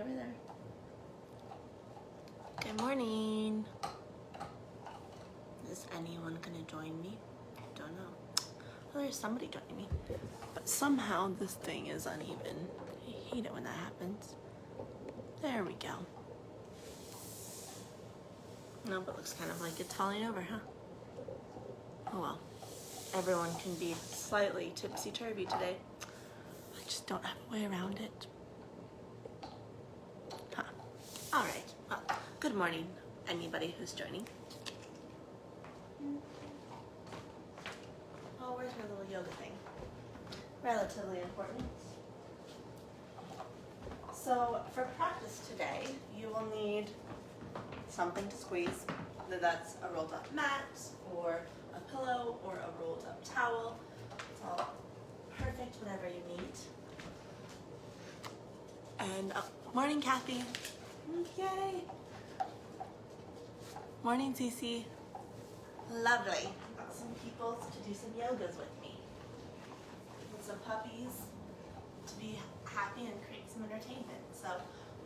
over there. Good morning. Is anyone gonna join me? Don't know. Well, there's somebody joining me. But somehow this thing is uneven. I hate it when that happens. There we go. Nope, it looks kind of like it's falling over, huh? Oh well. Everyone can be slightly tipsy-turvy today. I just don't have a way around it. Huh. All right. Well, good morning, anybody who's joining. Oh, where's my little yoga thing? Relatively important. So for practice today, you will need something to squeeze, whether that's a rolled up mat or a pillow or a rolled up towel. It's all perfect, whatever you need. And morning, Kathy. Yay. Morning, Cece. Lovely. Got some people to do some yogas with me. And some puppies to be happy and create some entertainment. So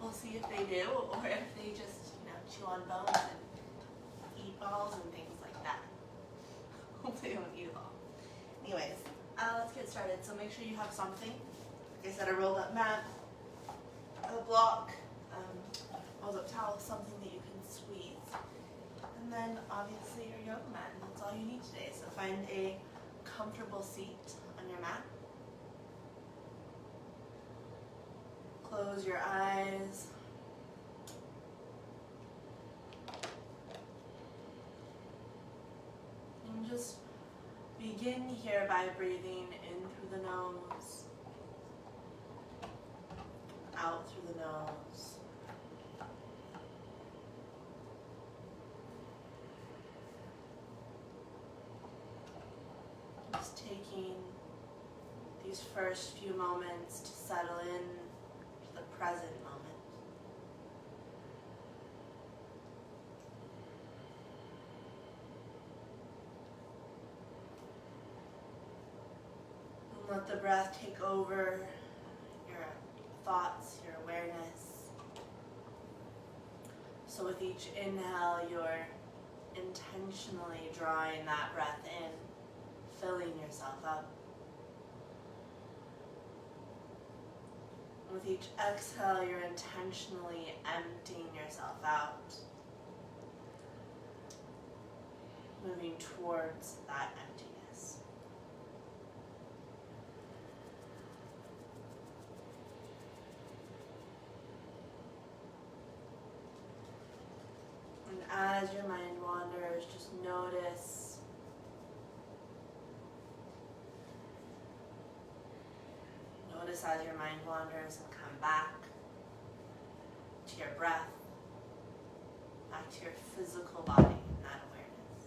we'll see if they do or if they just, chew on bones and eat balls and things like that. Hopefully they don't eat it all. Anyways, let's get started. So make sure you have something. Like I said, a rolled up mat, a block, rolled up towel, something that you can squeeze. And then obviously your yoga mat, and that's all you need today. So find a comfortable seat on your mat. Close your eyes. And just begin here by breathing in through the nose, out through the nose. Just taking these first few moments to settle in to the present moment. And let the breath take over your thoughts, your awareness. So with each inhale, you're intentionally drawing that breath in, filling yourself up. With each exhale, you're intentionally emptying yourself out, moving towards that emptiness. And as your mind wanders, just notice as your mind wanders and come back to your breath, back to your physical body and that awareness.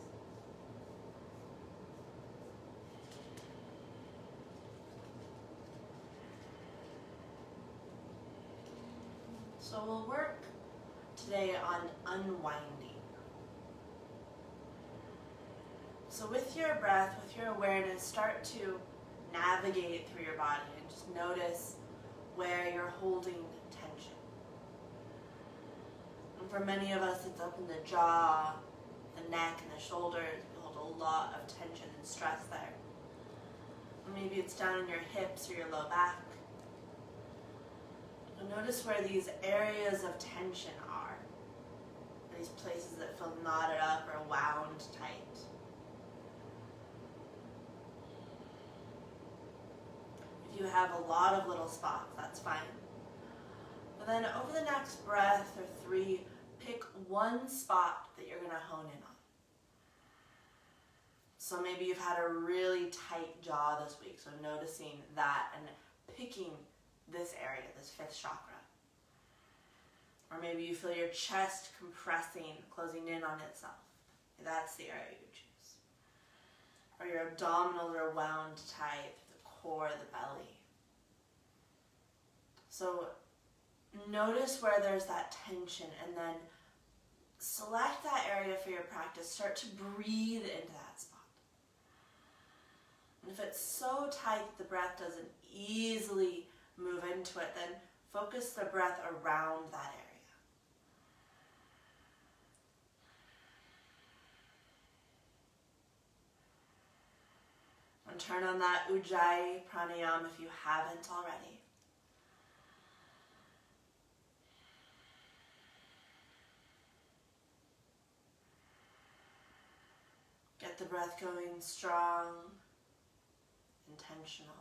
So we'll work today on unwinding. So with your breath, with your awareness, start to navigate through your body and just notice where you're holding tension. And for many of us, it's up in the jaw, the neck, and the shoulders. We hold a lot of tension and stress there. Or maybe it's down in your hips or your low back. And notice where these areas of tension are. These places that feel knotted up or wound tight. If you have a lot of little spots, that's fine. But then over the next breath or three, pick one spot that you're going to hone in on. So maybe you've had a really tight jaw this week, so noticing that and picking this area, this fifth chakra. Or maybe you feel your chest compressing, closing in on itself. That's the area you choose. Or your abdominals are wound tight, the core, the belly. So notice where there's that tension and then select that area for your practice. Start to breathe into that spot. And if it's so tight the breath doesn't easily move into it, then Focus the breath around that area. And turn on that Ujjayi pranayama if you haven't already. Get the breath going strong, intentional.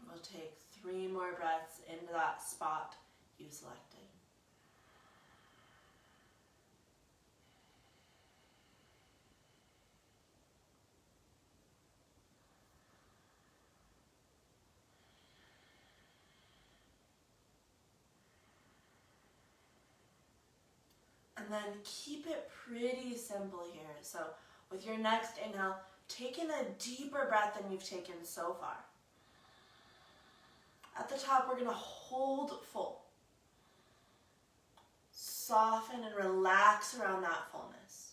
We'll take 3 more breaths into that spot you selected. And then keep it pretty simple here. So with your next inhale, take in a deeper breath than you've taken so far. At the top, we're going to hold full. Soften and relax around that fullness.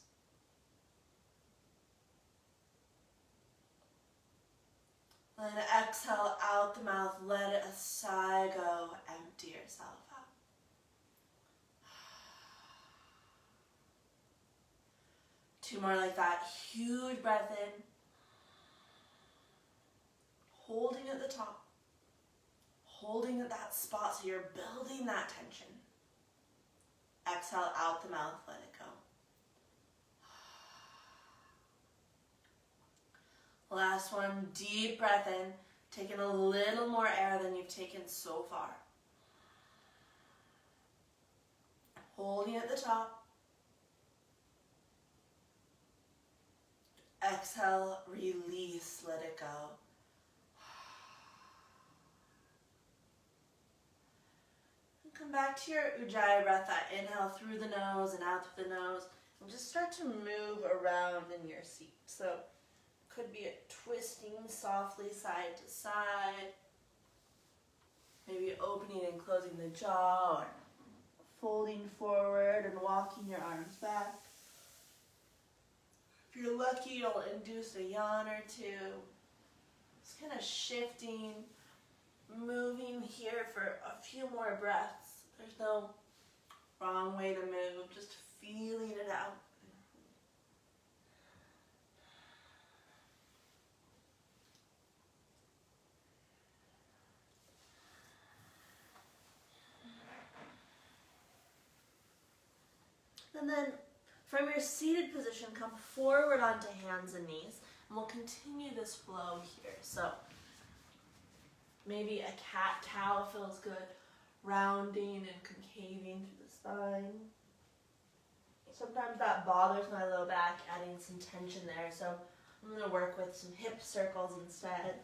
And then exhale out the mouth, let a sigh go, empty yourself out. Two more like that. Huge breath in. Holding at the top. Holding at that spot so you're building that tension. Exhale out the mouth, let it go. Last one, deep breath in. Taking a little more air than you've taken so far. Holding at the top. Exhale, release, let it go. And come back to your Ujjayi breath, that inhale through the nose and out through the nose. And just start to move around in your seat. So could be a twisting softly side to side. Maybe opening and closing the jaw, or folding forward and walking your arms back. If you're lucky, you'll induce a yawn or two. Just kind of shifting, moving here for a few more breaths. There's no wrong way to move, just feeling it out. And then from your seated position, come forward onto hands and knees, and we'll continue this flow here. So maybe a cat-cow feels good, rounding and concaving through the spine. Sometimes that bothers my low back, adding some tension there, so I'm going to work with some hip circles instead.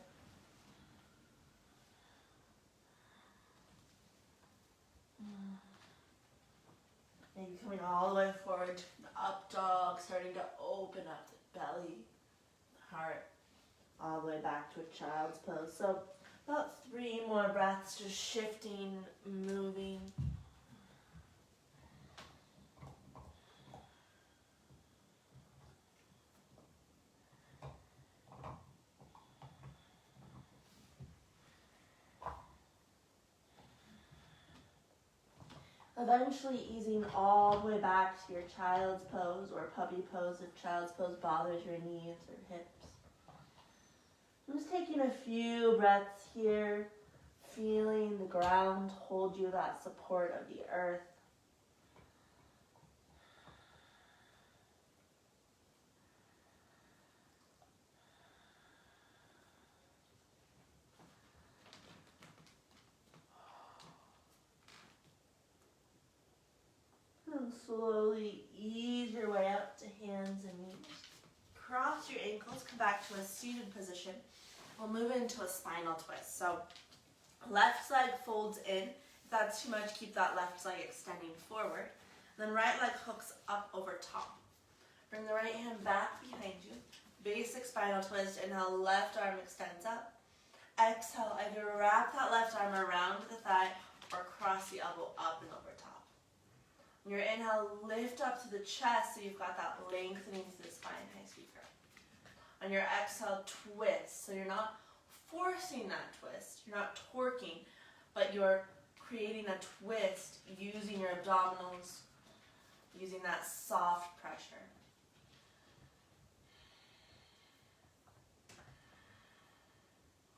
Maybe coming all the way forward to the up dog, starting to open up the belly, the heart, all the way back to a child's pose. So about 3 more breaths, just shifting, moving. Eventually easing all the way back to your child's pose or puppy pose if child's pose bothers your knees or hips. I'm just taking a few breaths here, feeling the ground hold you, that support of the earth. And slowly ease your way up to hands and knees. Cross your ankles, come back to a seated position. We'll move into a spinal twist. So left leg folds in. If that's too much, keep that left leg extending forward. Then right leg hooks up over top. Bring the right hand back behind you. Basic spinal twist. Inhale, left arm extends up. Exhale, either wrap that left arm around the thigh or cross the elbow up and over top. On your inhale, lift up to the chest so you've got that lengthening to the spine, high speed growth. On your exhale, twist. So you're not forcing that twist, you're not torquing, but you're creating a twist using your abdominals, using that soft pressure.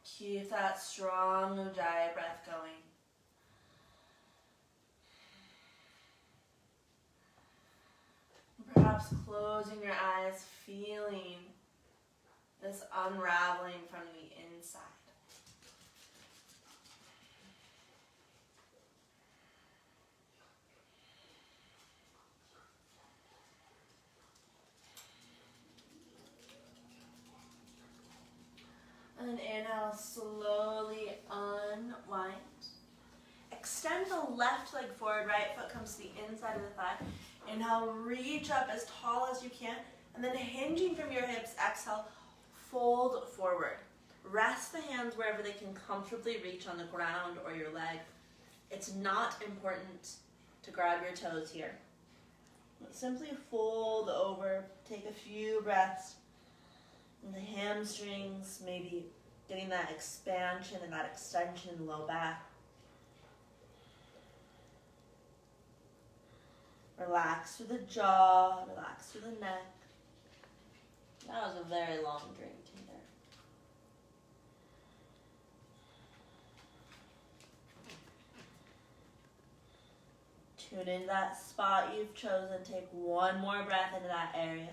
Keep that strong Ujjayi breath going. Perhaps closing your eyes, feeling this unraveling from the inside. And inhale, slowly unwind. Extend the left leg forward, right foot comes to the inside of the thigh. Inhale, reach up as tall as you can, and then hinging from your hips, exhale, fold forward. Rest the hands wherever they can comfortably reach on the ground or your leg. It's not important to grab your toes here. Simply fold over, take a few breaths. And the hamstrings, maybe getting that expansion and that extension in the low back. Relax through the jaw, relax through the neck. That was a very long drink in there. Tune into that spot you've chosen. Take one more breath into that area.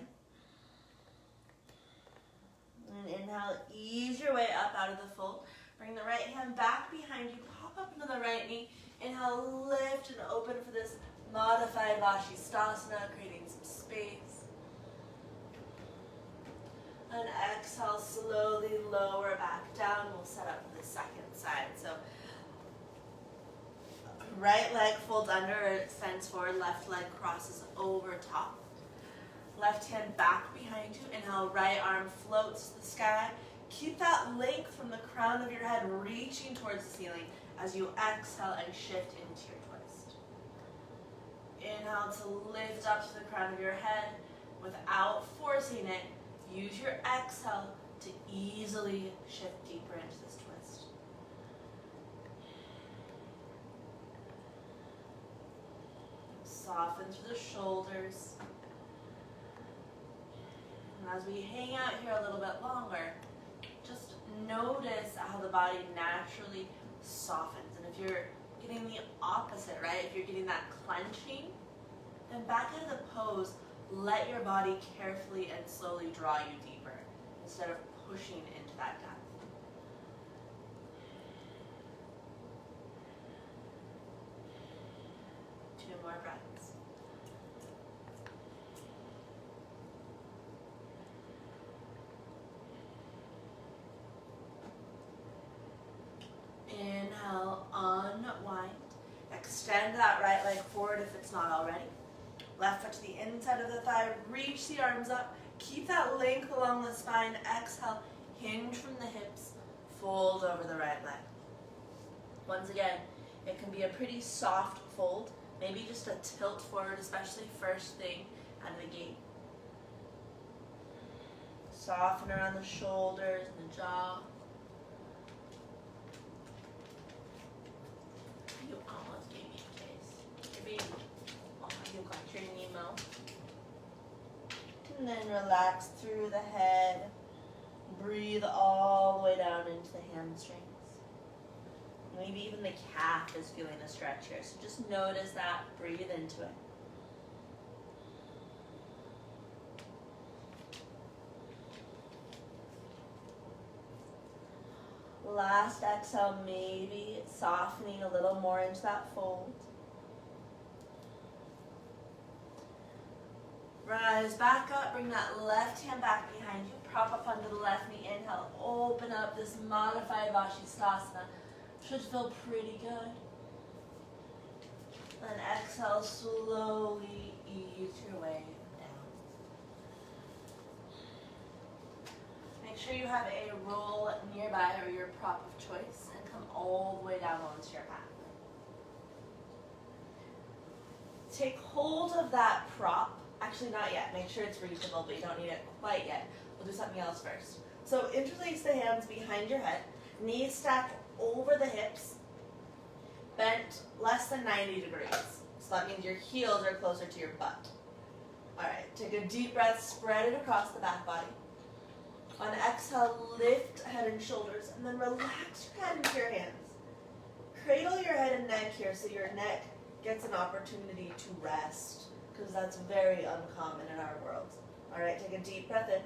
And inhale, ease your way up out of the fold. Bring the right hand back behind you, pop up into the right knee. Inhale, lift and open for this modified Vashisthasana, creating some space. And exhale, slowly lower back down. We'll set up for the second side. So right leg folds under or extends forward, left leg crosses over top. Left hand back behind you. Inhale, right arm floats to the sky. Keep that length from the crown of your head reaching towards the ceiling as you exhale and shift into your twist. Inhale to lift up to the crown of your head without forcing it. Use your exhale to easily shift deeper into this twist. Soften through the shoulders. And as we hang out here a little bit longer, just notice how the body naturally softens. And if you're getting the opposite, right? If you're getting that clenching, then back into the pose, let your body carefully and slowly draw you deeper instead of pushing into that depth. Two more breaths. Inhale, unwind. Extend that right leg forward if it's not already. Left foot to the inside of the thigh. Reach the arms up. Keep that length along the spine. Exhale, hinge from the hips. Fold over the right leg. Once again, it can be a pretty soft fold. Maybe just a tilt forward, especially first thing out of the gate. Soften around the shoulders and the jaw. You almost gave me a taste. Maybe you got your Nemo. And then relax through the head. Breathe all the way down into the hamstrings. Maybe even the calf is feeling a stretch here. So just notice that. Breathe into it. Last exhale, maybe softening a little more into that fold. Rise back up, bring that left hand back behind you. Prop up onto the left knee. Inhale, open up this modified Vashisthasana. Should feel pretty good. Then exhale, slowly ease your way down. Make sure you have a roll nearby or your prop of choice and come all the way down onto your mat. Take hold of that prop. Actually, not yet. Make sure it's reachable, but you don't need it quite yet. We'll do something else first. So interlace the hands behind your head, knees stacked over the hips, bent less than 90 degrees. So that means your heels are closer to your butt. All right, take a deep breath, spread it across the back body. On exhale, lift head and shoulders, and then relax your head into your hands. Cradle your head and neck here so your neck gets an opportunity to rest, because that's very uncommon in our world. All right, take a deep breath in.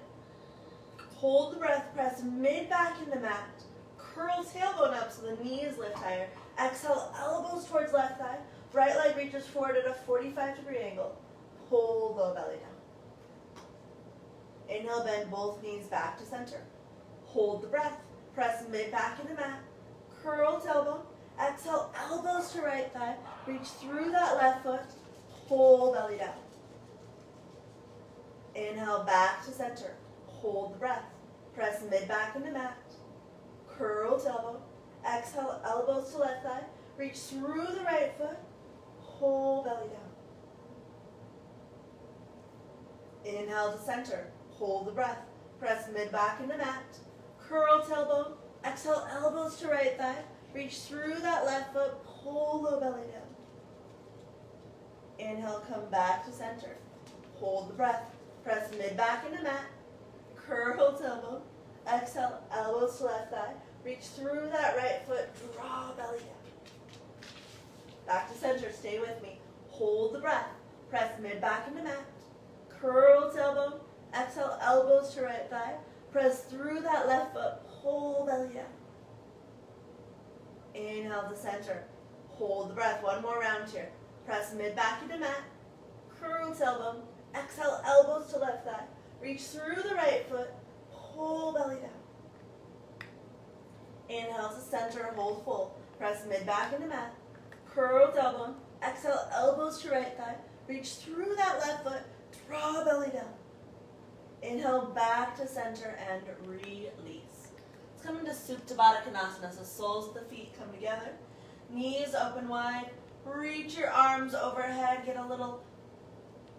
Hold the breath, press mid-back into mat. Curl tailbone up so the knees lift higher. Exhale, elbows towards left thigh. Right leg reaches forward at a 45-degree angle. Pull low belly down. Inhale, bend both knees back to center. Hold the breath. Press mid-back into mat. Curl tailbone. Exhale, elbows to right thigh. Reach through that left foot. Pull belly down. Inhale, back to center. Hold the breath. Press mid-back into mat. Curl tailbone. Exhale, elbows to left thigh. Reach through the right foot. Pull belly down. Inhale to center. Hold the breath. Press mid-back into mat. Curl tailbone. Exhale, elbows to right thigh. Reach through that left foot. Pull low belly down. Inhale, come back to center. Hold the breath. Press mid-back into mat. Curl tailbone. Exhale, elbows to left thigh. Reach through that right foot. Draw belly down. Back to center. Stay with me. Hold the breath. Press mid-back into mat. Curl tailbone. Exhale, elbows to right thigh. Press through that left foot. Pull belly down. Inhale to center. Hold the breath. One more round here. Press mid-back into mat. Curl tailbone. Exhale, elbows to left thigh. Reach through the right foot. Pull belly down. Inhale to center. Hold full. Press mid-back into mat. Curl tailbone. Exhale, elbows to right thigh. Reach through that left foot. Draw belly down. Inhale back to center and release. Let's come into Supta Baddha Konasana. So soles of the feet come together. Knees open wide. Reach your arms overhead. Get a little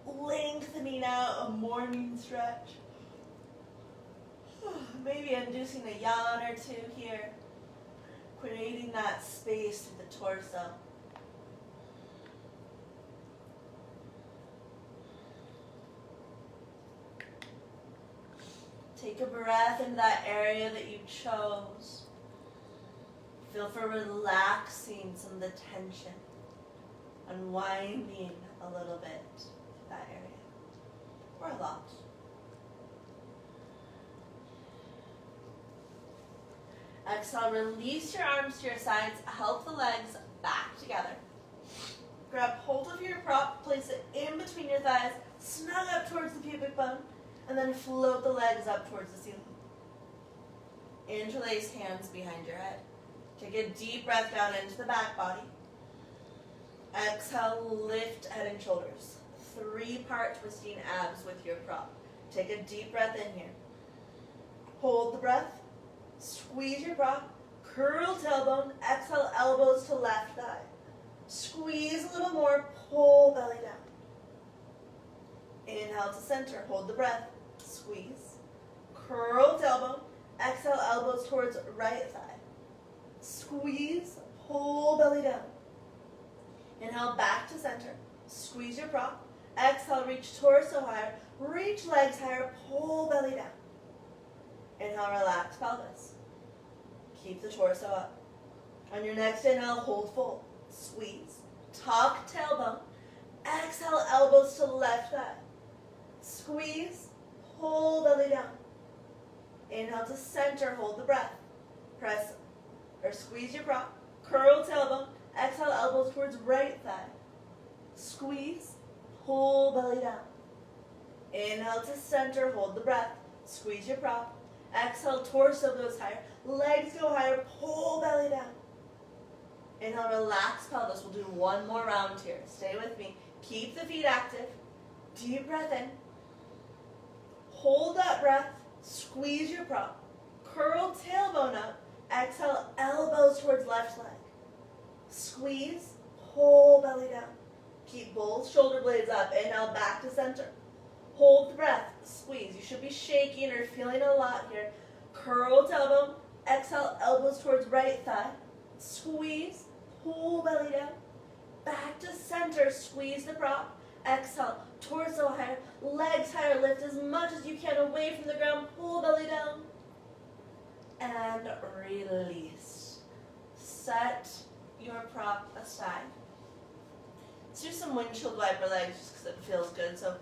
lengthening out, a morning stretch. Maybe inducing a yawn or two here. Creating that space through the torso. Take a breath into that area that you chose. Feel for relaxing some of the tension. Unwinding a little bit that area. Or a lot. Exhale, release your arms to your sides. Help the legs back together. Grab hold of your prop, place it in between your thighs, snug up towards the pubic bone, and then float the legs up towards the ceiling. Interlace hands behind your head. Take a deep breath down into the back body. Exhale, lift head and shoulders. 3-part twisting abs with your prop. Take a deep breath in here. Hold the breath. Squeeze your prop. Curl tailbone. Exhale, elbows to left thigh. Squeeze a little more. Pull belly down. Inhale to center. Hold the breath. Squeeze. Curl tailbone. Exhale, elbows towards right thigh. Squeeze. Pull belly down. Inhale back to center. Squeeze your prop. Exhale, reach torso higher. Reach legs higher. Pull belly down. Inhale, relax pelvis. Keep the torso up. On your next inhale, hold full. Squeeze. Tuck tailbone. Exhale, elbows to left thigh. Squeeze. Pull belly down. Inhale to center. Hold the breath. Press or squeeze your prop. Curl tailbone. Exhale, elbows towards right thigh. Squeeze. Pull belly down. Inhale to center. Hold the breath. Squeeze your prop. Exhale, torso goes higher. Legs go higher. Pull belly down. Inhale, relax pelvis. We'll do one more round here. Stay with me. Keep the feet active. Deep breath in. Hold that breath. Squeeze your prop. Curl tailbone up. Exhale, elbows towards left leg. Squeeze. Pull belly down. Keep both shoulder blades up. Inhale, back to center. Hold the breath. Squeeze. You should be shaking or feeling a lot here. Curl tailbone. Exhale, elbows towards right thigh. Squeeze. Pull belly down. Back to center. Squeeze the prop. Exhale, torso higher. Legs higher. Lift as much as you can away from the ground. Pull belly down. And release. Set your prop aside. Let's do some windshield wiper legs just because it feels good. So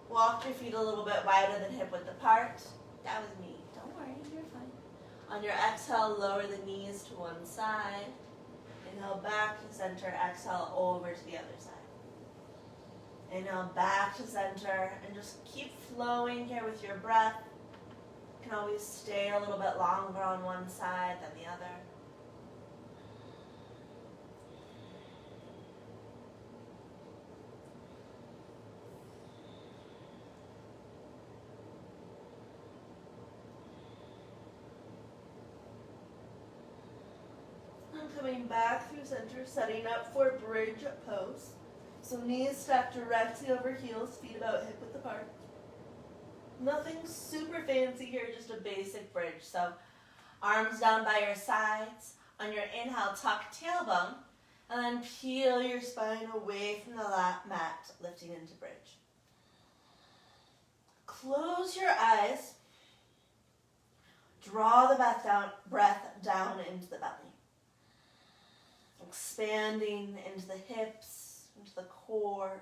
walk your feet a little bit wider than hip width apart. That was me. Don't worry, you're fine. On your exhale, lower the knees to one side. Inhale back to center. Exhale over to the other side. Inhale back to center. And just keep flowing here with your breath. You can always stay a little bit longer on one side than the other. Coming back through center, setting up for bridge pose. So knees stacked directly over heels, feet about hip width apart. Nothing super fancy here, just a basic bridge. So arms down by your sides. On your inhale, tuck tailbone, and then peel your spine away from the mat, lifting into bridge. Close your eyes. Draw the breath down into the belly. Expanding into the hips, into the core.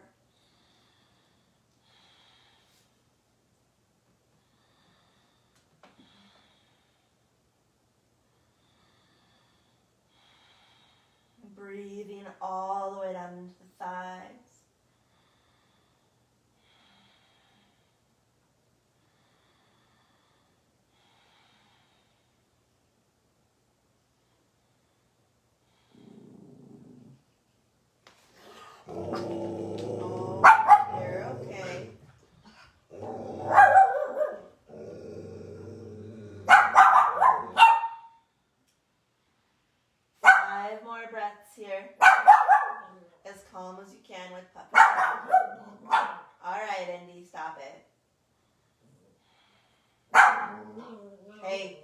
Breathing all the way down into the thighs. You're okay. 5 more breaths here. As calm as you can with puppy. Alright, Indy, stop it. Hey.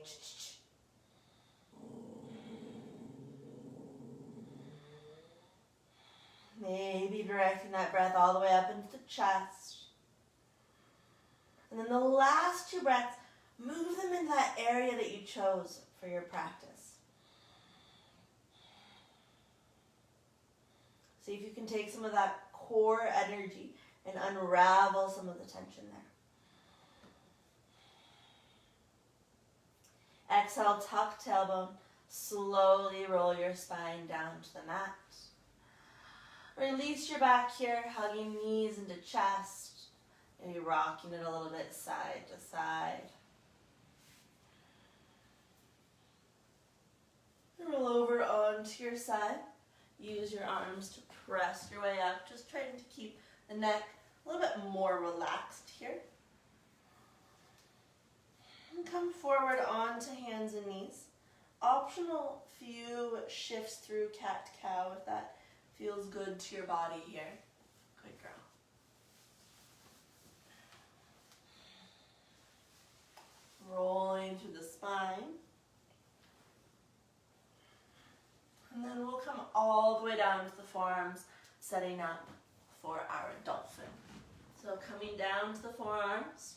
Maybe directing that breath all the way up into the chest. And then the last 2 breaths, move them in that area that you chose for your practice. See if you can take some of that core energy and unravel some of the tension there. Exhale, tuck tailbone. Slowly roll your spine down to the mat. Release your back here, hugging knees into chest. Maybe rocking it a little bit side to side. Roll over onto your side. Use your arms to press your way up. Just trying to keep the neck a little bit more relaxed here. And come forward onto hands and knees. Optional few shifts through cat-cow if that feels good to your body here. Good girl. Rolling through the spine. And then we'll come all the way down to the forearms, setting up for our dolphin. So coming down to the forearms.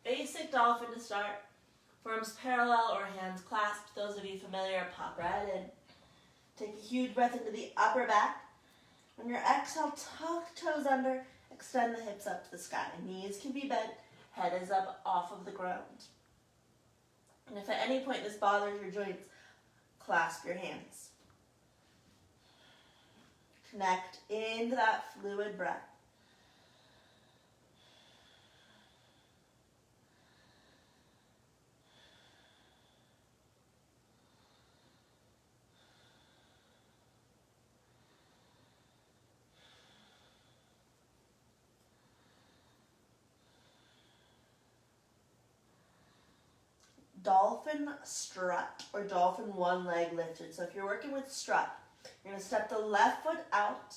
Basic dolphin to start. Forearms parallel or hands clasped. Those of you familiar, pop right in. Take a huge breath into the upper back. On your exhale, tuck toes under. Extend the hips up to the sky. Knees can be bent. Head is up off of the ground. And if at any point this bothers your joints, clasp your hands. Connect into that fluid breath. Dolphin strut or dolphin one leg lifted. So if you're working with strut, you're going to step the left foot out,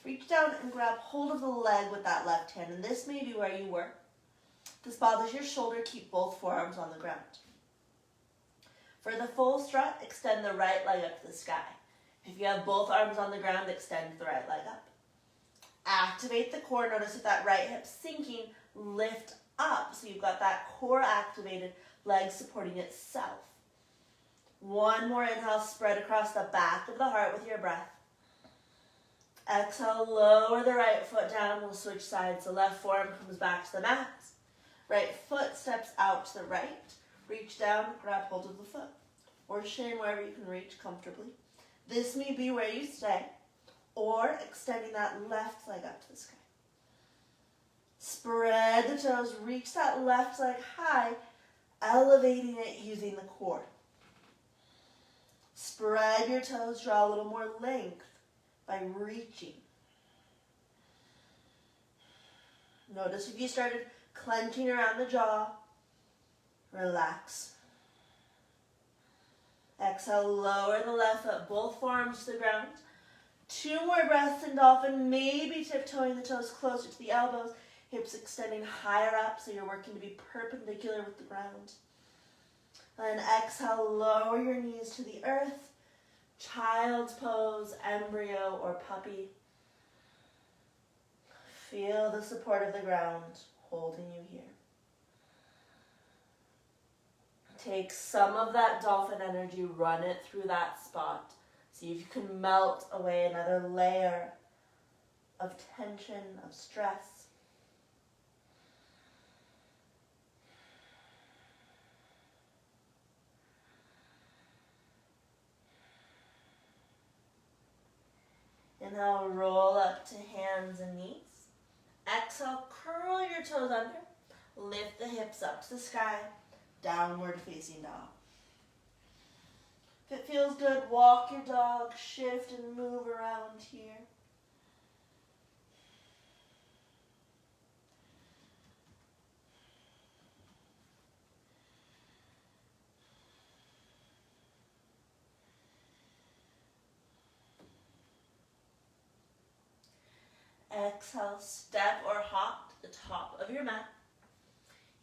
Reach down and grab hold of the leg with that left hand, and this may be where you were. If this bothers your shoulder, keep both forearms on the ground. For the full strut, extend the right leg up to the sky. If you have both arms on the ground, extend the right leg up. Activate the core. Notice with that right hip sinking, lift up. So you've got that core activated, leg supporting itself. One more inhale, spread across the back of the heart with your breath. Exhale, lower the right foot down. We'll switch sides. The left forearm comes back to the mat. Right foot steps out to the right. Reach down, grab hold of the foot. Or shin wherever you can reach comfortably. This may be where you stay, or extending that left leg up to the sky. Spread the toes, reach that left leg high, elevating it using the core. Spread your toes, draw a little more length by reaching. Notice if you started clenching around the jaw, relax. Exhale, lower the left foot, both forearms to the ground. 2 more breaths in dolphin, maybe tiptoeing the toes closer to the elbows, hips extending higher up so you're working to be perpendicular with the ground. Then exhale, lower your knees to the earth, child's pose, embryo, or puppy. Feel the support of the ground holding you here. Take some of that dolphin energy, run it through that spot. See if you can melt away another layer of tension, of stress. Inhale, roll up to hands and knees. Exhale, curl your toes under. Lift the hips up to the sky. Downward facing dog. If it feels good, walk your dog, shift and move around here. Exhale, step or hop to the top of your mat.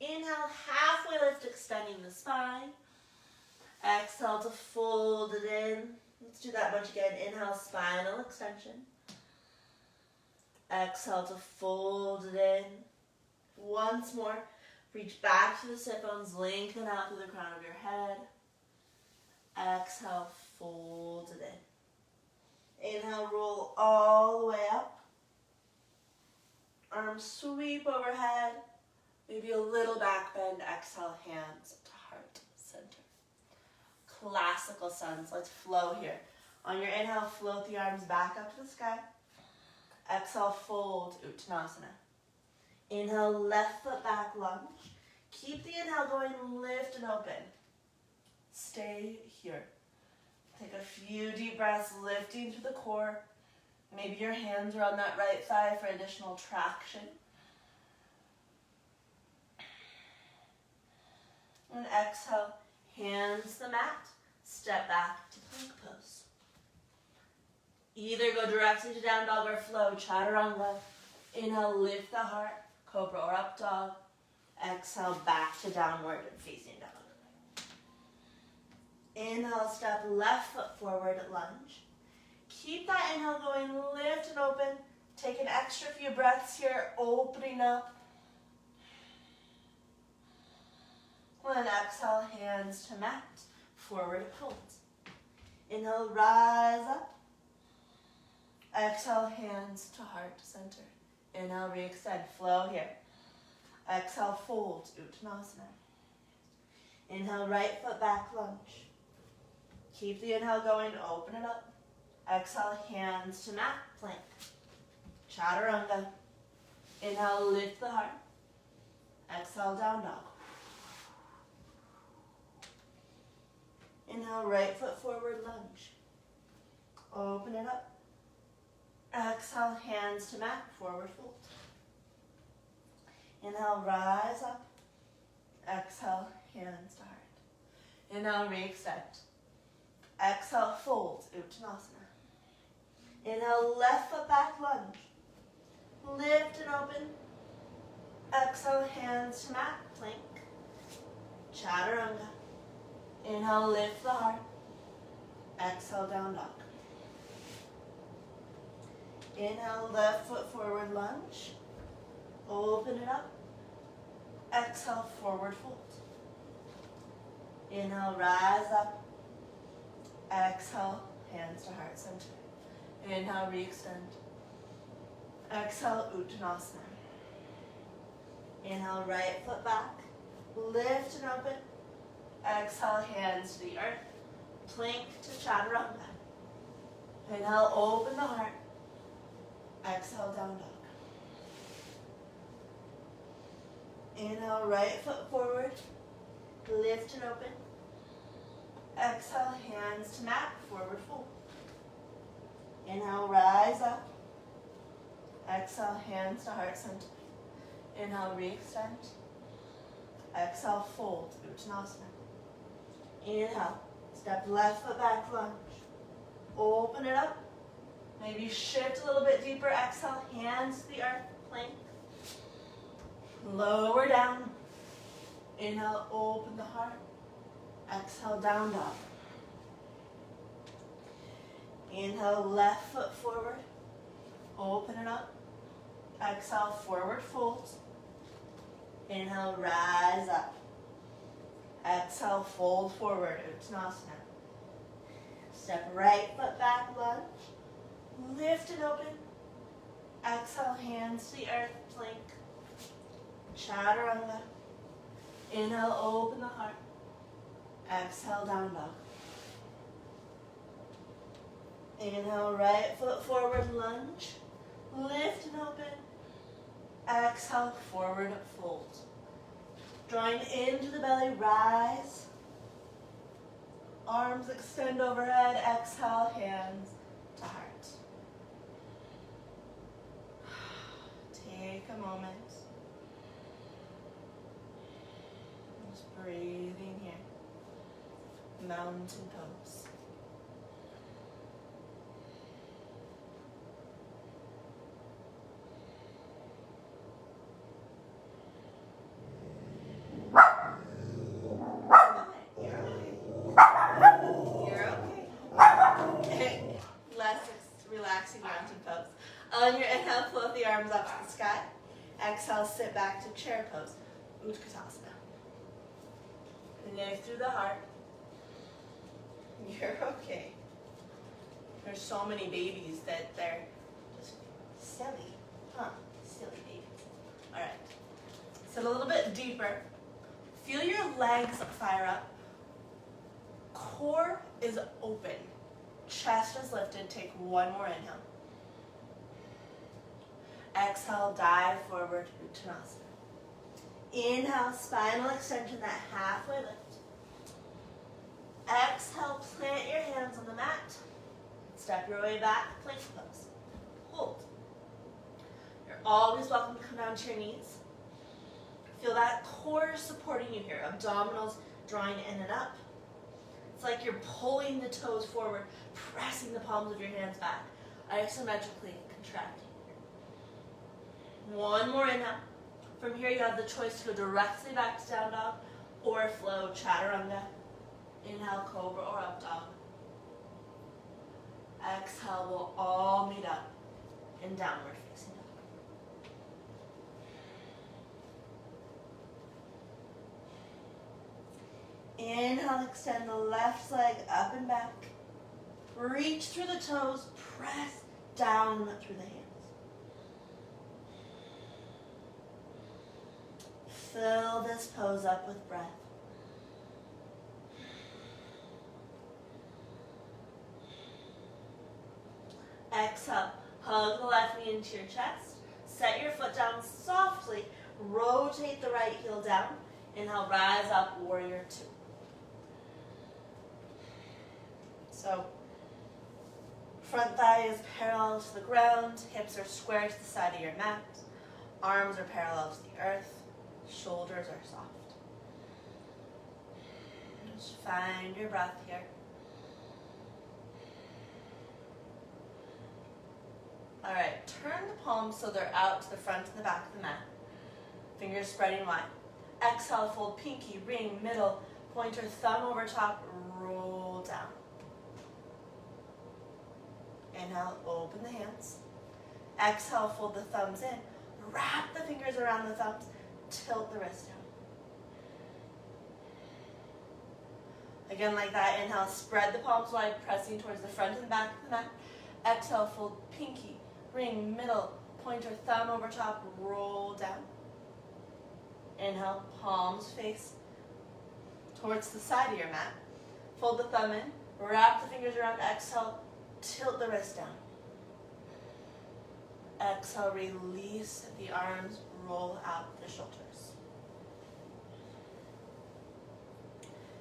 Inhale, halfway lift, extending the spine. Exhale to fold it in. Let's do that bunch again. Inhale, spinal extension. Exhale to fold it in. Once more, reach back to the sit bones, lengthen out through the crown of your head. Exhale, fold it in. Inhale, roll all the way up. Arms sweep overhead. Maybe a little back bend. Exhale, hands to heart center. Classical suns. Let's flow here. On your inhale, float the arms back up to the sky. Exhale, fold, Uttanasana. Inhale, left foot back lunge. Keep the inhale going, lift and open. Stay here. Take a few deep breaths, lifting through the core. Maybe your hands are on that right thigh for additional traction. And exhale, hands to the mat, step back to plank pose. Either go directly to down dog or flow, chaturanga. Inhale, lift the heart, cobra or up dog. Exhale, back to downward and facing dog. Inhale, step left foot forward, lunge. Keep that inhale going, lift and open. Take an extra few breaths here, opening up. Then exhale, hands to mat, forward fold. Inhale, rise up. Exhale, hands to heart center. Inhale, re-extend, flow here. Exhale, fold, Uttanasana. Inhale, right foot back lunge. Keep the inhale going, open it up. Exhale, hands to mat, plank. Chaturanga. Inhale, lift the heart. Exhale, down dog. Inhale, right foot forward, lunge. Open it up. Exhale, hands to mat, forward fold. Inhale, rise up. Exhale, hands to heart. Inhale, re-extend. Exhale, fold, Uttanasana. Inhale, left foot back lunge. Lift and open. Exhale, hands to mat, plank. Chaturanga. Inhale, lift the heart. Exhale, down dog. Inhale, left foot forward lunge. Open it up. Exhale, forward fold. Inhale, rise up. Exhale, hands to heart center. Inhale, re-extend. Exhale, Uttanasana. Inhale, right foot back. Lift and open. Exhale, hands to the earth. Plank to Chaturanga. Inhale, open the heart. Exhale, down dog. Inhale, right foot forward. Lift and open. Exhale, hands to mat, forward fold. Inhale, rise up. Exhale, hands to heart center. Inhale, re-extend. Exhale, fold, Uttanasana. Inhale, step left foot back, lunge. Open it up. Maybe shift a little bit deeper. Exhale, hands to the earth, plank. Lower down. Inhale, open the heart. Exhale, down dog. Inhale, left foot forward. Open it up. Exhale, forward fold. Inhale, rise up. Exhale, fold forward, Uttanasana. Step right foot back, lunge. Lift and open. Exhale, hands to the earth, plank. Chaturanga. Inhale, open the heart. Exhale, down dog. Inhale, right foot forward, lunge. Lift and open. Exhale, forward fold. Drawing into the belly, rise. Arms extend overhead. Exhale, hands to heart. Take a moment. Just breathing here. Mountain pose. Relaxing mountain pose. On your inhale, float the arms up to the sky. Exhale, sit back to chair pose. Utkatasana. Lift through the heart. You're okay. There's so many babies that they're just silly. Huh? Silly babies. Alright. Sit a little bit deeper. Feel your legs fire up. Core is open. Chest is lifted. Take one more inhale. Exhale, dive forward, Uttanasana. Inhale, spinal extension, that halfway lift. Exhale, plant your hands on the mat. Step your way back, plank pose. Hold. You're always welcome to come down to your knees. Feel that core supporting you here. Abdominals drawing in and up. It's like you're pulling the toes forward, pressing the palms of your hands back, isometrically contracting. One more inhale. From here, you have the choice to go directly back to down dog or flow chaturanga. Inhale, cobra or up dog. Exhale, we'll all meet up in downward facing dog. Inhale, extend the left leg up and back. Reach through the toes, press down through the hands. Fill this pose up with breath. Exhale, hug the left knee into your chest. Set your foot down softly. Rotate the right heel down. Inhale, rise up, warrior two. So, front thigh is parallel to the ground. Hips are square to the side of your mat. Arms are parallel to the earth. Shoulders are soft. Just find your breath here. All right, turn the palms so they're out to the front and the back of the mat. Fingers spreading wide. Exhale, fold pinky, ring, middle, pointer, thumb over top, roll down. Inhale, open the hands. Exhale, fold the thumbs in. Wrap the fingers around the thumbs. Tilt the wrist down. Again, like that. Inhale, spread the palms wide, pressing towards the front and back of the mat. Exhale, fold pinky, ring, middle, pointer, thumb over top, roll down. Inhale, palms face towards the side of your mat. Fold the thumb in, wrap the fingers around. Exhale, tilt the wrist down. Exhale, release the arms, roll out the shoulders.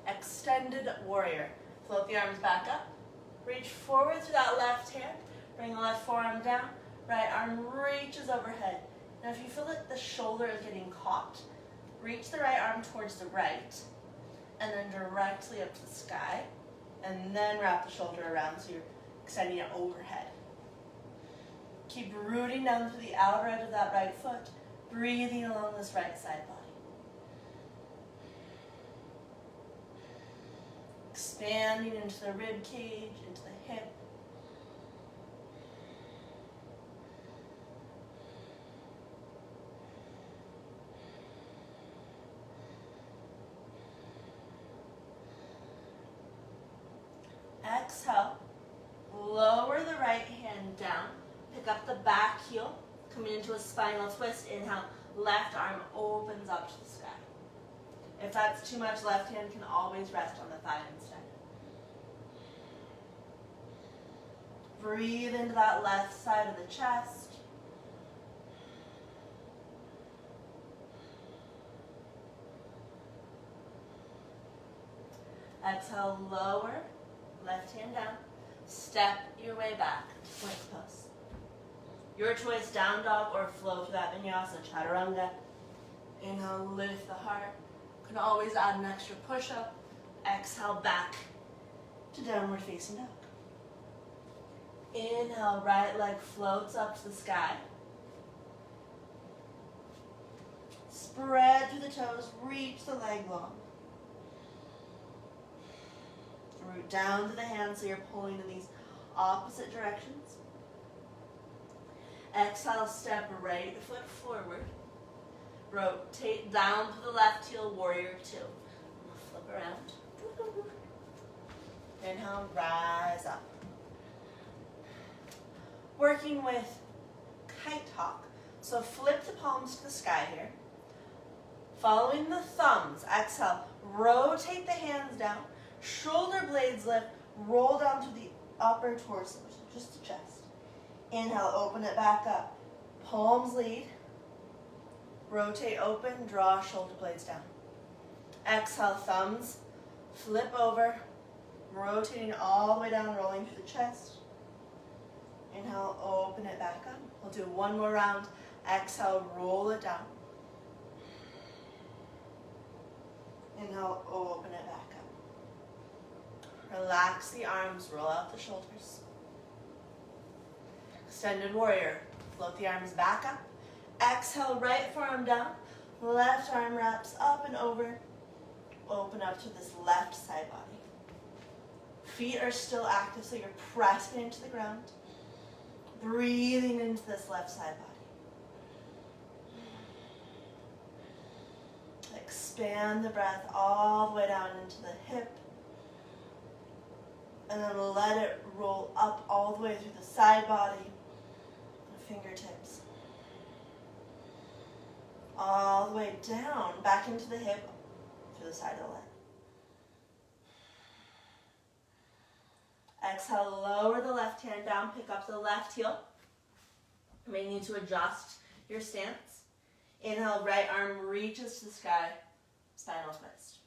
Extended warrior. Float the arms back up. Reach forward to that left hand. Bring the left forearm down. Right arm reaches overhead. Now if you feel that the shoulder is getting caught, reach the right arm towards the right and then directly up to the sky, and then wrap the shoulder around so you're extending it overhead. Keep rooting down through the outer edge of that right foot, breathing along this right side body. Expanding into the rib cage, into the hip. Exhale, lower the right hand down, pick up the back heel, coming into a spinal twist. Inhale, left arm opens up to the sky. If that's too much, left hand can always rest on the thigh instead. Breathe into that left side of the chest. Exhale, lower, left hand down. Step your way back to plank pose. Your choice, down dog or flow to that vinyasa, chaturanga. Inhale, lift the heart. Can always add an extra push-up. Exhale, back to downward facing dog. Inhale, right leg floats up to the sky. Spread through the toes, reach the leg long. Root down to the hands so you're pulling in these opposite directions. Exhale, step right foot forward. Rotate down to the left heel, warrior two. Flip around. Inhale, rise up. Working with kite hawk. So flip the palms to the sky here. Following the thumbs, exhale, rotate the hands down. Shoulder blades lift, roll down to the upper torso, so just the chest. Inhale, open it back up. Palms lead. Rotate open, draw shoulder blades down. Exhale, thumbs, flip over, rotating all the way down, rolling through the chest. Inhale, open it back up. We'll do one more round. Exhale, roll it down. Inhale, open it back up. Relax the arms, roll out the shoulders. Extended warrior. Float the arms back up. Exhale, right forearm down. Left arm wraps up and over. Open up to this left side body. Feet are still active, so you're pressing into the ground. Breathing into this left side body. Expand the breath all the way down into the hip. And then let it roll up all the way through the side body. The fingertips. All the way down, back into the hip, through the side of the leg. Exhale, lower the left hand down, pick up the left heel. You may need to adjust your stance. Inhale, right arm reaches to the sky, spinal twist.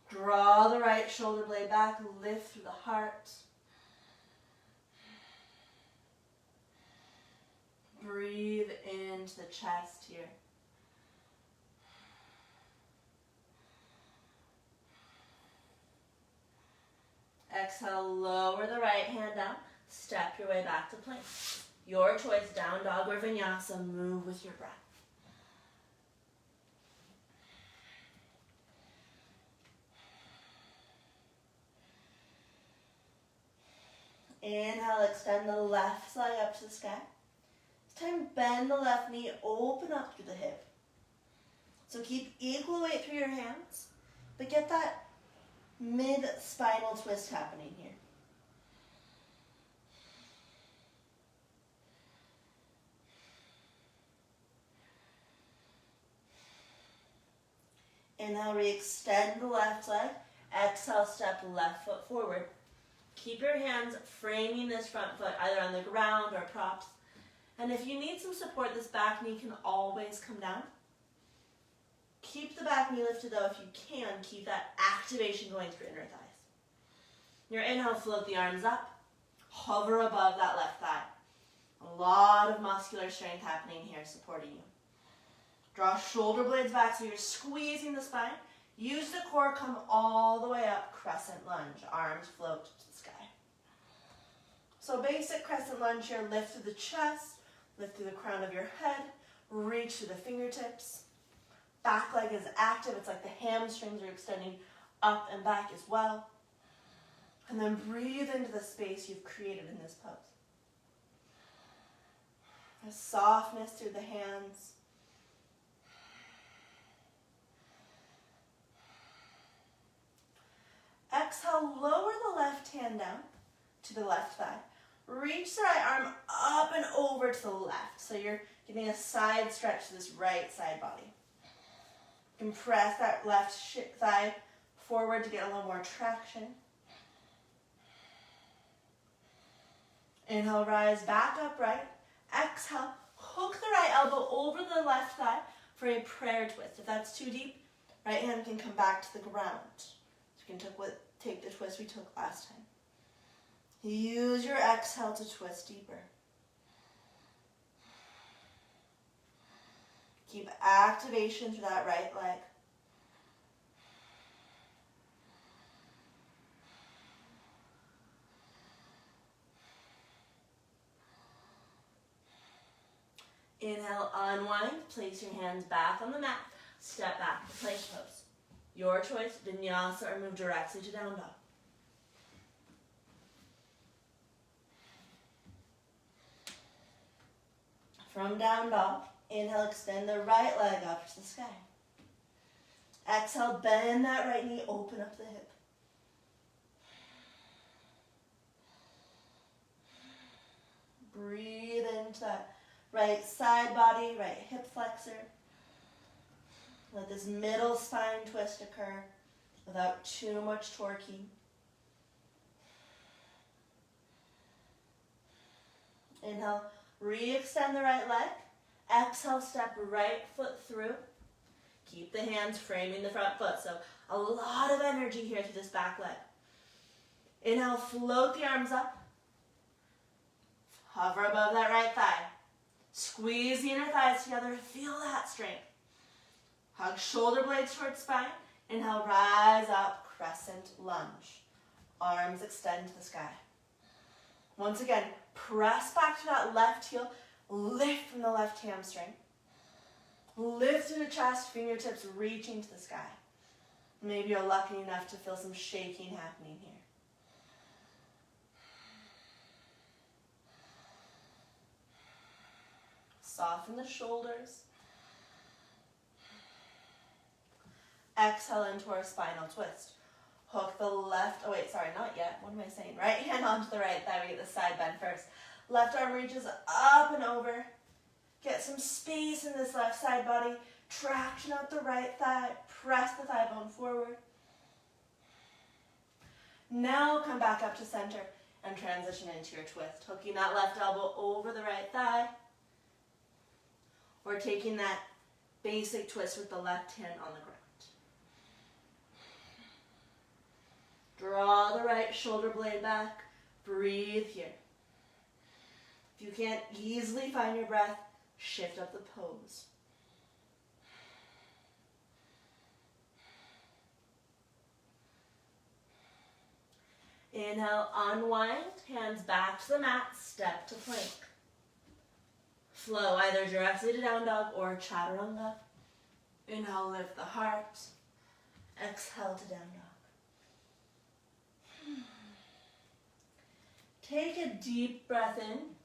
Draw the right shoulder blade back, lift through the heart. Breathe into the chest here. Exhale, lower the right hand down. Step your way back to plank. Your choice, down dog or vinyasa, move with your breath. Inhale, extend the left leg up to the sky. This time, bend the left knee, open up through the hip. So keep equal weight through your hands, but get that mid-spinal twist happening here. Inhale, re-extend the left leg. Exhale, step left foot forward. Keep your hands framing this front foot either on the ground or props. And if you need some support, this back knee can always come down. Keep the back knee lifted though if you can. Keep that activation going through inner thighs. Your inhale, float the arms up. Hover above that left thigh. A lot of muscular strength happening here supporting you. Draw shoulder blades back so you're squeezing the spine. Use the core, come all the way up, crescent lunge. Arms float to the sky. So basic crescent lunge here, lift through the chest, lift through the crown of your head, reach through the fingertips. Back leg is active, it's like the hamstrings are extending up and back as well. And then breathe into the space you've created in this pose. A softness through the hands. Exhale, lower the left hand down to the left thigh. Reach the right arm up and over to the left. So you're getting a side stretch to this right side body. Compress that left thigh forward to get a little more traction. Inhale, rise back upright. Exhale, hook the right elbow over the left thigh for a prayer twist. If that's too deep, right hand can come back to the ground. You can take the twist we took last time. Use your exhale to twist deeper. Keep activation through that right leg. Inhale, unwind. Place your hands back on the mat. Step back to plank pose. Your choice, vinyasa or move directly to down dog. From down dog, inhale, extend the right leg up to the sky. Exhale, bend that right knee, open up the hip. Breathe into that right side body, right hip flexor. Let this middle spine twist occur without too much torquing. Inhale, re-extend the right leg. Exhale, step right foot through. Keep the hands framing the front foot. So a lot of energy here through this back leg. Inhale, float the arms up. Hover above that right thigh. Squeeze the inner thighs together. Feel that strength. Hug shoulder blades towards spine. Inhale, rise up, crescent lunge. Arms extend to the sky. Once again, press back to that left heel. Lift from the left hamstring. Lift through the chest, fingertips reaching to the sky. Maybe you're lucky enough to feel some shaking happening here. Soften the shoulders. Exhale into our spinal twist. Hook the left, oh wait, sorry, not yet. What am I saying? Right hand onto the right thigh. We get the side bend first. Left arm reaches up and over. Get some space in this left side body. Traction out the right thigh. Press the thigh bone forward. Now come back up to center and transition into your twist. Hooking that left elbow over the right thigh. Or taking that basic twist with the left hand on the ground. Draw the right shoulder blade back. Breathe here. If you can't easily find your breath, shift up the pose. Inhale, unwind, hands back to the mat, step to plank. Flow either directly to down dog or chaturanga. Inhale, lift the heart. Exhale to down dog. Take a deep breath in.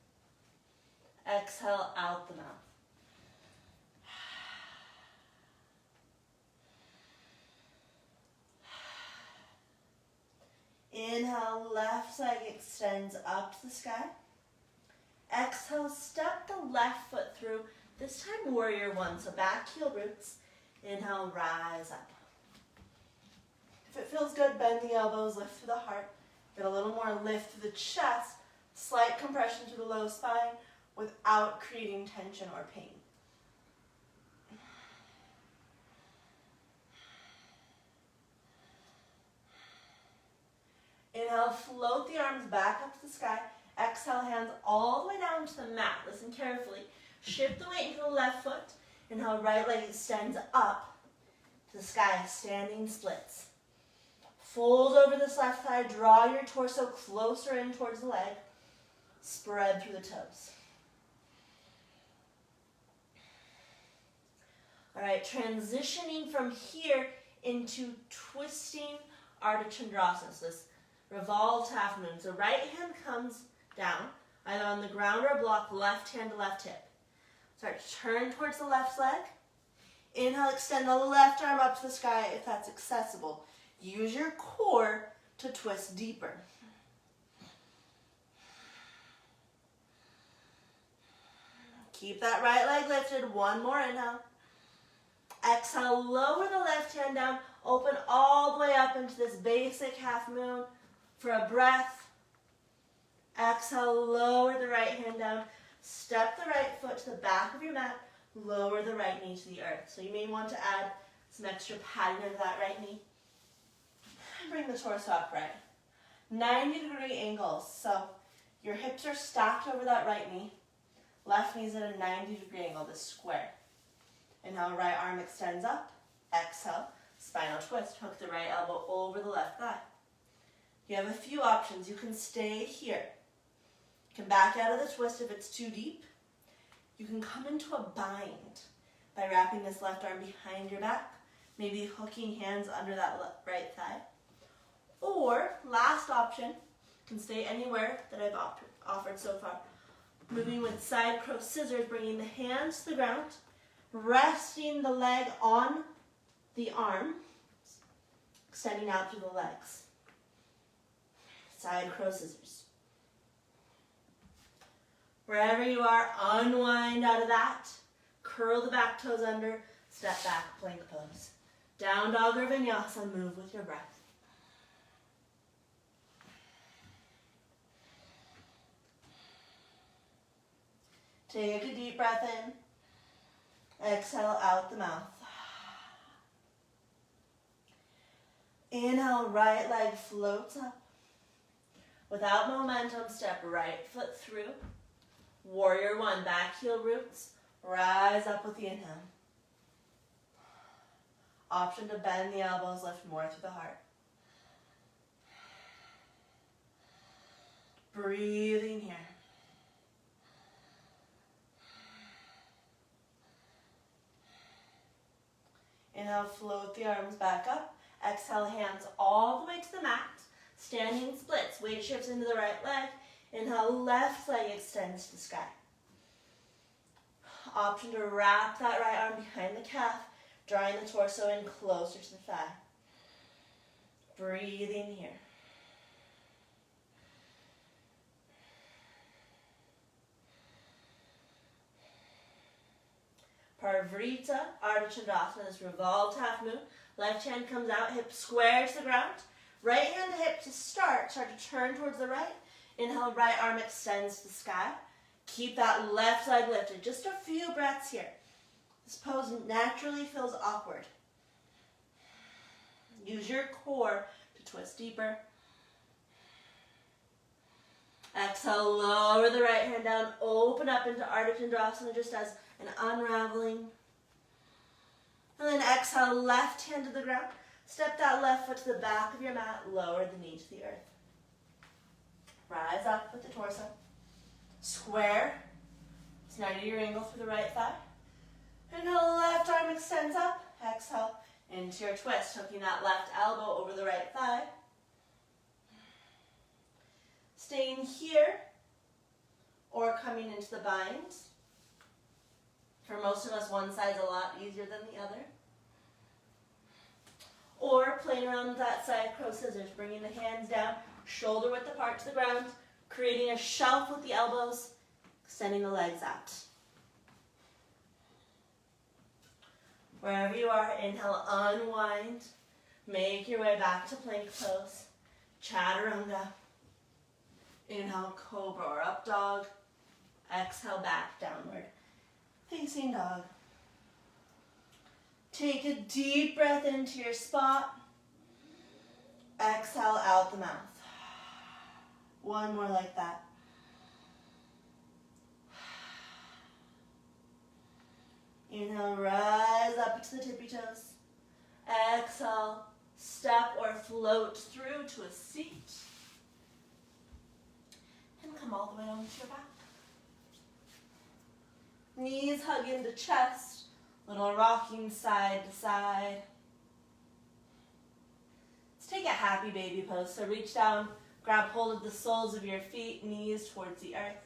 Exhale out the mouth. Inhale, left leg extends up to the sky. Exhale, step the left foot through, this time warrior one, so back heel roots. Inhale, rise up. If it feels good, bend the elbows, lift through the heart. Get a little more lift through the chest, slight compression to the low spine without creating tension or pain. Inhale, float the arms back up to the sky. Exhale, hands all the way down to the mat. Listen carefully. Shift the weight into the left foot. Inhale, right leg extends up to the sky, standing splits. Fold over this left thigh. Draw your torso closer in towards the leg. Spread through the toes. All right, transitioning from here into twisting Ardha Chandrasana. So this revolved half moon. So right hand comes down, either on the ground or block, left hand to left hip. Start to turn towards the left leg. Inhale, extend the left arm up to the sky if that's accessible. Use your core to twist deeper. Keep that right leg lifted. One more inhale. Exhale, lower the left hand down. Open all the way up into this basic half moon for a breath. Exhale, lower the right hand down. Step the right foot to the back of your mat. Lower the right knee to the earth. So you may want to add some extra padding into that right knee. Bring the torso upright. 90-degree angles. So your hips are stacked over that right knee. Left knee's at a 90-degree angle, this square. Inhale, right arm extends up. Exhale, spinal twist. Hook the right elbow over the left thigh. You have a few options. You can stay here. You can back out of the twist if it's too deep. You can come into a bind by wrapping this left arm behind your back, maybe hooking hands under that right thigh. Or, last option, you can stay anywhere that I've offered so far. Moving with side crow scissors, bringing the hands to the ground, resting the leg on the arm, extending out through the legs. Side crow scissors. Wherever you are, unwind out of that. Curl the back toes under, step back, plank pose. Down dog or vinyasa, move with your breath. Take a deep breath in. Exhale out the mouth. Inhale, right leg floats up. Without momentum, step right foot through. Warrior one, back heel roots. Rise up with the inhale. Option to bend the elbows, lift more through the heart. Breathing here. Inhale, float the arms back up. Exhale, hands all the way to the mat. Standing splits. Weight shifts into the right leg. Inhale, left leg extends to the sky. Option to wrap that right arm behind the calf, drawing the torso in closer to the thigh. Breathing here. Parvrita, Ardha Chandrasana, this revolved half moon. Left hand comes out, hip square to the ground. Right hand to hip to start to turn towards the right. Inhale, right arm extends to the sky. Keep that left leg lifted. Just a few breaths here. This pose naturally feels awkward. Use your core to twist deeper. Exhale, lower the right hand down. Open up into Ardha Chandrasana just as an unraveling. And then exhale, left hand to the ground. Step that left foot to the back of your mat. Lower the knee to the earth. Rise up with the torso. Square. So now do your angle through the right thigh. Inhale, left arm extends up. Exhale into your twist, hooking that left elbow over the right thigh. Staying here or coming into the bind. For most of us, one side's a lot easier than the other. Or playing around with that side crow scissors, bringing the hands down, shoulder width apart to the ground, creating a shelf with the elbows, extending the legs out. Wherever you are, inhale, unwind. Make your way back to plank pose. Chaturanga. Inhale, cobra or up dog. Exhale, back downward. Facing dog. Take a deep breath into your spot. Exhale out the mouth. One more like that. Inhale, rise up to the tippy toes. Exhale, step or float through to a seat. And come all the way onto your back. Knees hug into chest. Little rocking side to side. Let's take a happy baby pose. So reach down, grab hold of the soles of your feet, knees towards the earth.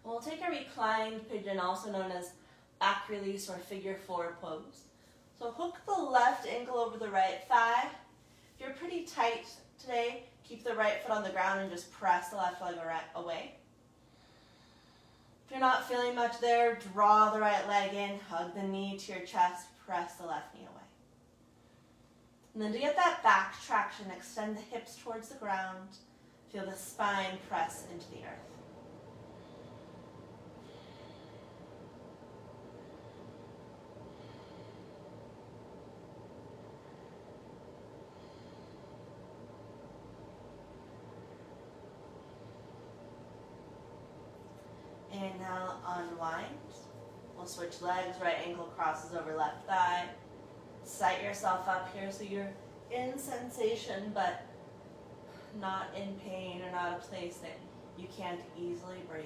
We'll take a reclined pigeon, also known as back release or figure four pose. So hook the left ankle over the right thigh. If you're pretty tight today, keep the right foot on the ground and just press the left leg away. If you're not feeling much there, draw the right leg in, hug the knee to your chest, press the left knee away. And then to get that back traction, extend the hips towards the ground. Feel the spine press into the earth. Inhale, unwind. We'll switch legs, right ankle crosses over left thigh. Set yourself up here so you're in sensation but not in pain or not a place that you can't easily breathe.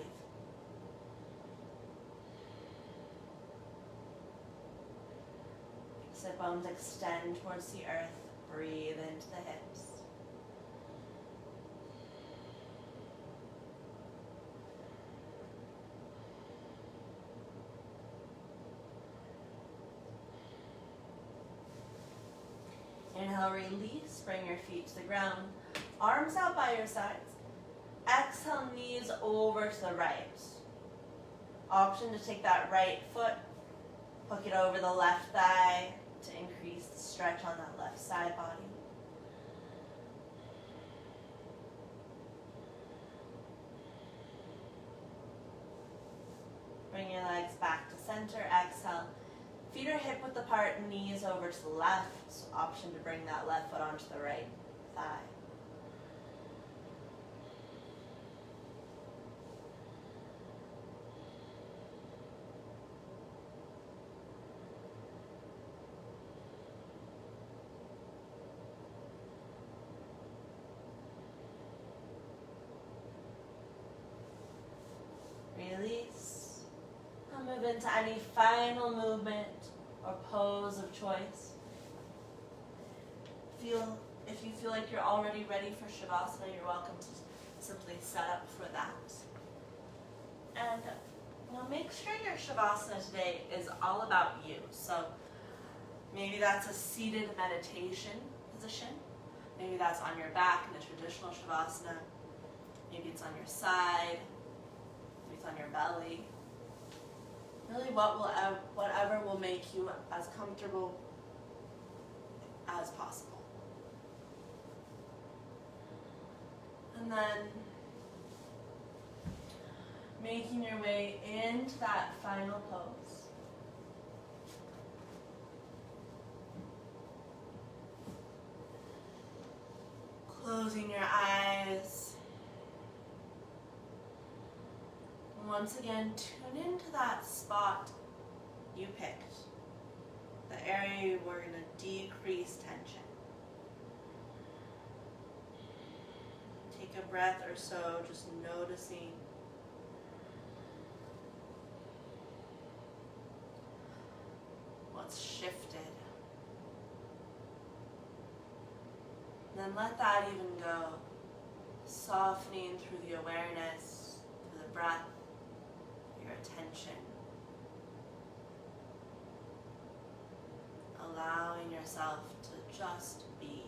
Sit bones extend towards the earth. Breathe into the hips. Inhale, release, bring your feet to the ground. Arms out by your sides. Exhale, knees over to the right. Option to take that right foot, hook it over the left thigh to increase the stretch on that left side body. Bring your legs back to center. Exhale. Feet are hip width apart, knees over to the left. Option to bring that left foot onto the right thigh. Release. I'll move into any final movement or pose of choice. If you feel like you're already ready for Shavasana, you're welcome to simply set up for that. And make sure your Shavasana today is all about you. So maybe that's a seated meditation position. Maybe that's on your back in a traditional Shavasana. Maybe it's on your side. Maybe it's on your belly. Really whatever will make you as comfortable as possible. And then making your way into that final pose. Closing your eyes. Once again, tune into that spot you picked, the area we're going to decrease tension. take a breath or so, just noticing what's shifted. Then let that even go, softening through the awareness, through the breath, your attention. Allowing yourself to just be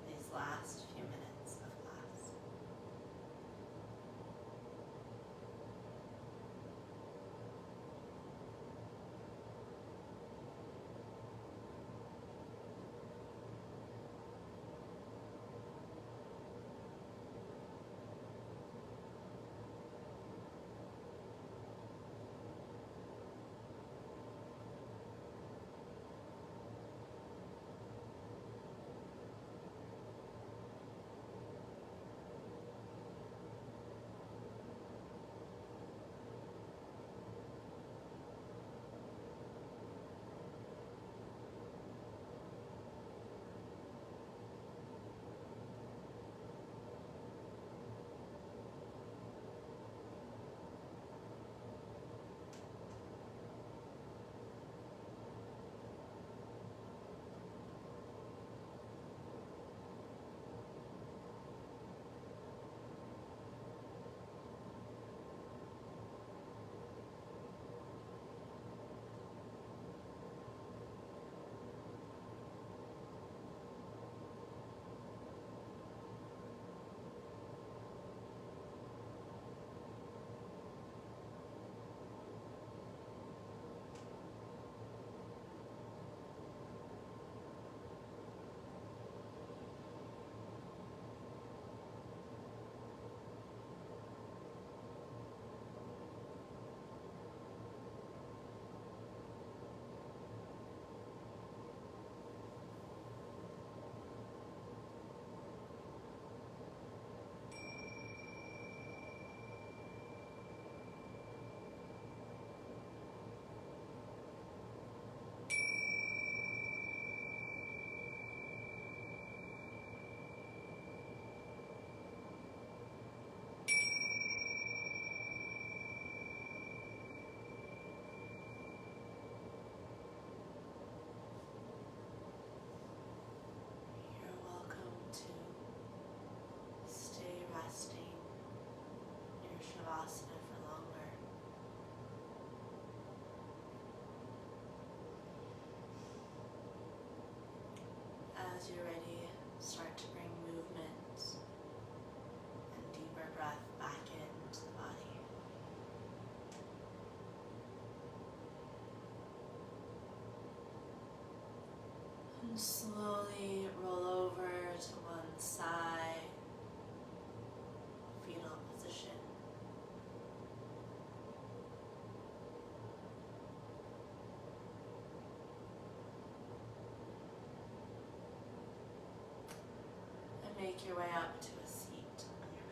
these last few minutes of class. You're welcome to stay resting in your Shavasana for longer. As you're ready, start to bring movement and deeper breath back into the body. And slowly roll over to one side, fetal position. And make your way up to a seat on your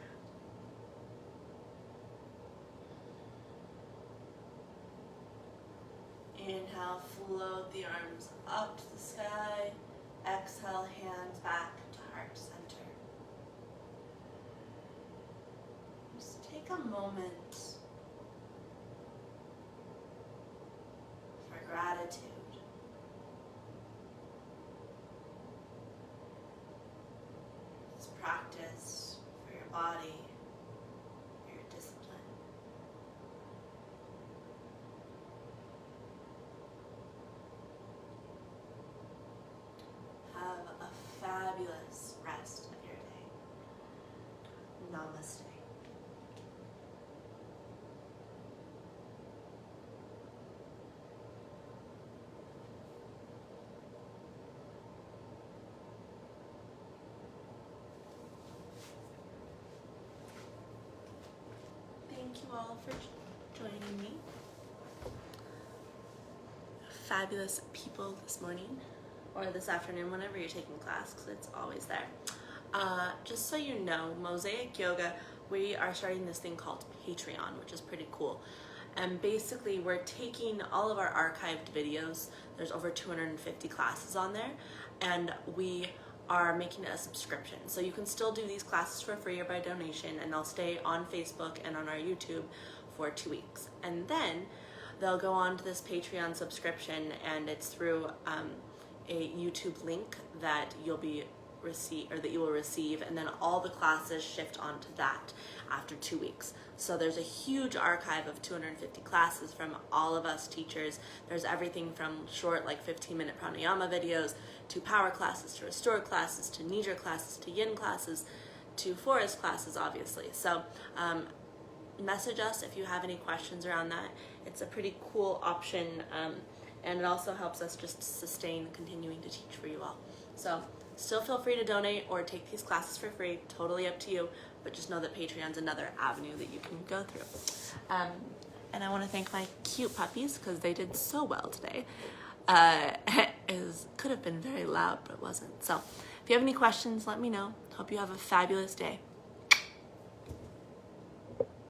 mat. Inhale, float the arms up to the sky. Exhale, hands back to heart center. Just take a moment for gratitude. This practice for your body, for your discipline. Have a fabulous rest of your day. Namaste. Thank you all for joining me. Fabulous people this morning. Or this afternoon, whenever you're taking class, because it's always there. Just so you know, Mosaic Yoga, we are starting this thing called Patreon, which is pretty cool. And basically, we're taking all of our archived videos. There's over 250 classes on there. And we are making it a subscription. So you can still do these classes for free or by donation, and they'll stay on Facebook and on our YouTube for 2 weeks. And then they'll go on to this Patreon subscription, and it's through a YouTube link that you will receive, and then all the classes shift onto that after 2 weeks. So there's a huge archive of 250 classes from all of us teachers. There's everything from short, like 15-minute pranayama videos, to power classes, to restore classes, to nidra classes, to yin classes, to forest classes, obviously. So message us if you have any questions around that. It's a pretty cool option, and it also helps us just sustain continuing to teach for you all. So still feel free to donate or take these classes for free, totally up to you, but just know that Patreon's another avenue that you can go through. And I want to thank my cute puppies because they did so well today. It could have been very loud, but it wasn't. So if you have any questions, let me know. Hope you have a fabulous day.